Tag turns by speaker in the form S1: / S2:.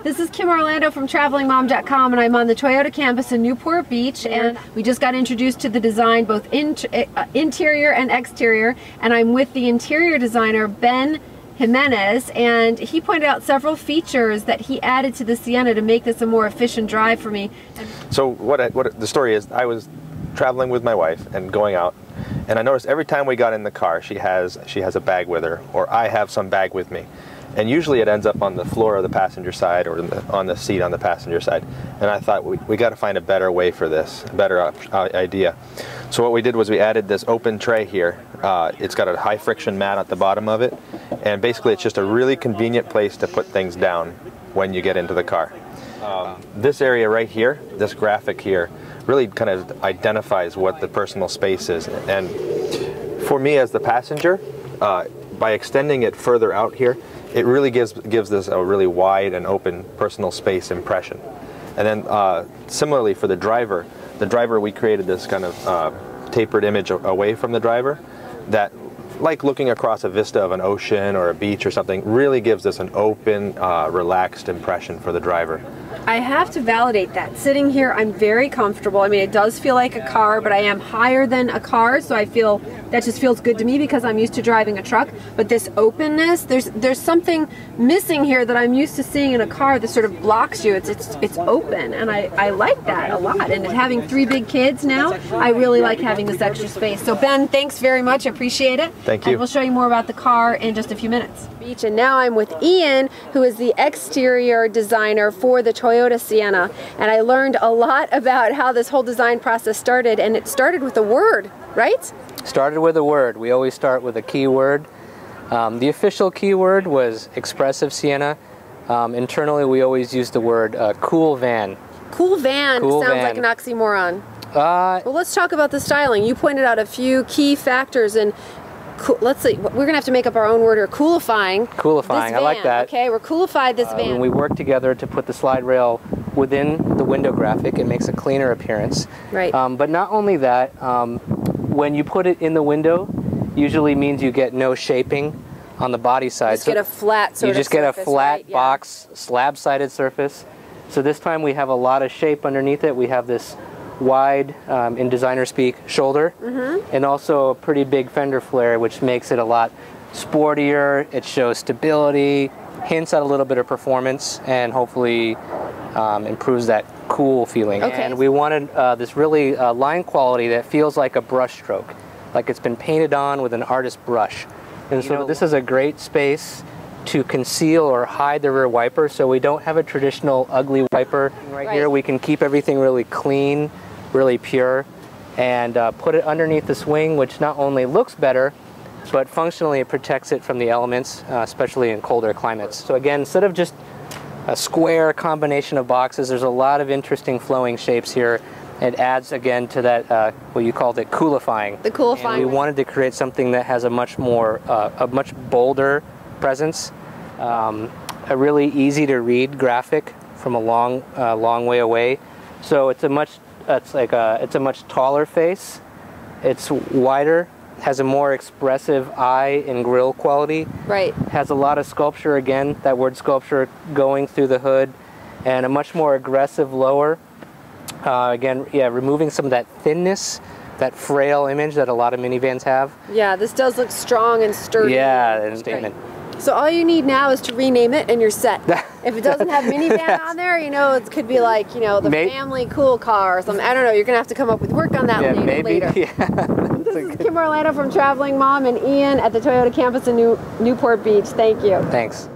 S1: This is Kim Orlando from TravelingMom.com, and I'm on the Toyota campus in Newport Beach, and we just got introduced to the design, both interior and exterior, and I'm with the interior designer, Ben Jimenez, and he pointed out several features that he added to the Sienna to make this a more efficient drive for me.
S2: So what the story is, I was traveling with my wife and going out, and I noticed every time we got in the car, she has a bag with her, or I have some bag with me. And usually it ends up on the floor of the passenger side or on the seat on the passenger side. And I thought we got to find a better way for this, a better idea. So what we did was we added this open tray here. It's got a high friction mat at the bottom of it. And basically it's just a really convenient place to put things down when you get into the car. This area right here, this graphic here, really kind of identifies what the personal space is. And for me as the passenger, by extending it further out here, it really gives this a really wide and open personal space impression. And then similarly for the driver, we created this kind of tapered image away from the driver that, like looking across a vista of an ocean or a beach or something, really gives this an open, relaxed impression for the driver.
S1: I have to validate that. Sitting here, I'm very comfortable. I mean, it does feel like a car, but I am higher than a car, so I feel that just feels good to me because I'm used to driving a truck. But this openness, there's something missing here that I'm used to seeing in a car that sort of blocks you. It's open, and I like that a lot. And having 3 big kids now, I really like having this extra space. So Ben, thanks very much. I appreciate it.
S2: Thank you.
S1: And we'll show you more about the car in just a few minutes. Beach, and now I'm with Ian, who is the exterior designer for the Toyota Sienna, and I learned a lot about how this whole design process started, and it started with a word, right?
S3: Started with a word. We always start with a keyword. The official keyword was expressive Sienna. Internally we always use the word cool van.
S1: Cool van
S3: cool
S1: sounds
S3: van.
S1: like an oxymoron. Well, let's talk about the styling. You pointed out a few key factors, and let's see, we're gonna have to make up our own word here. Coolifying.
S3: Coolifying, I like that.
S1: Okay, we're coolified this van.
S3: When we work together to put the slide rail within the window graphic, it makes a cleaner appearance.
S1: Right.
S3: But not only that, when you put it in the window, usually means you get no shaping on the body side.
S1: Just get a flat sort of surface. You just get a flat
S3: right? box, slab-sided surface. So this time we have a lot of shape underneath it. We have this wide, in designer speak, shoulder, and also a pretty big fender flare, which makes it a lot sportier. It shows stability, hints at a little bit of performance, and hopefully improves that cool feeling.
S1: Okay.
S3: And we wanted this really line quality that feels like a brush stroke, like it's been painted on with an artist brush. And so this is a great space to conceal or hide the rear wiper, so we don't have a traditional ugly wiper. Right here we can keep everything really clean, really pure, and put it underneath the swing, which not only looks better, but functionally it protects it from the elements, especially in colder climates. So again, instead of just a square combination of boxes, there's a lot of interesting flowing shapes here. It adds again to that, what you called it, coolifying.
S1: The coolifying.
S3: And we wanted to create something that has a much more, a much bolder presence, a really easy to read graphic from a long way away. So it's a much taller face. It's wider, has a more expressive eye and grille quality.
S1: Right.
S3: Has a lot of sculpture, again, that word sculpture going through the hood, and a much more aggressive lower. Again, yeah, removing some of that thinness, that frail image that a lot of minivans have.
S1: Yeah, this does look strong and sturdy.
S3: Yeah, and statement.
S1: So all you need now is to rename it and you're set. If it doesn't have minivan on there, you know, it could be like, you know, the family cool car or something. I don't know, you're going to have to come up with work on that later.
S3: Yeah.
S1: This is Kim Orlando from Traveling Mom and Ian at the Toyota campus in Newport Beach. Thank you.
S3: Thanks.